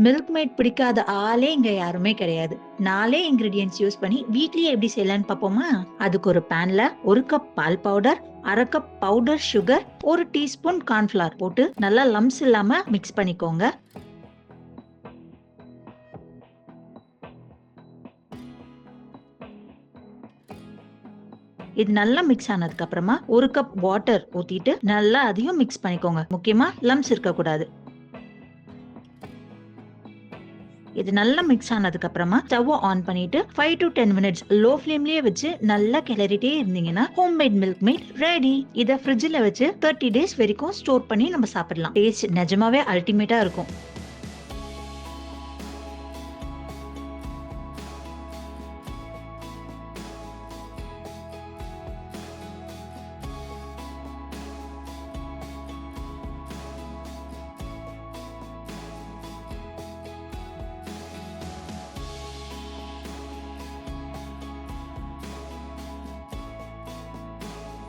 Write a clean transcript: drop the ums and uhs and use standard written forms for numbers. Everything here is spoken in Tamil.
மில்க் மேட் பிடிக்காத ஆளே இங்க யாருமே கிடையாது. 4 இன்கிரிடியன்ட்ஸ் யூஸ் பண்ணி வீட்லயே எப்படி செய்யலாம்னு பாப்போமா? அதுக்கு ஒரு பேன்ல 1 கப் பால் powder, 1/2 cup powder sugar, 1 teaspoon cornflour போட்டு நல்லா லம்ப்ஸ் இல்லாம மிக்ஸ் பண்ணிக்கோங்க. இது நல்லா மிக்ஸ் ஆனதுக்கு அப்புறமா 1 கப் வாட்டர் ஊத்திட்டு நல்லா அதையும் மிக்ஸ் பண்ணிக்கோங்க. முக்கியமா லம்ப்ஸ் இருக்க கூடாது. இது நல்லா மிக்ஸ் ஆனதுக்கு அப்புறமா ஸ்டவ் ஆன் பண்ணிட்டு 5 to 10 மினிட்ஸ் லோ ஃப்ளேம்லயே வச்சு நல்லா கிளறிட்டே இருந்தீங்கன்னா ஹோம்மேட் மில்க் மேட் ரெடி. இத ஃப்ரிட்ஜ்ல வச்சு 30 டேஸ் வரைக்கும் ஸ்டோர் பண்ணி நம்ம சாப்பிடலாம். டேஸ்ட் நிஜமாவே அல்டிமேட்டா இருக்கும்.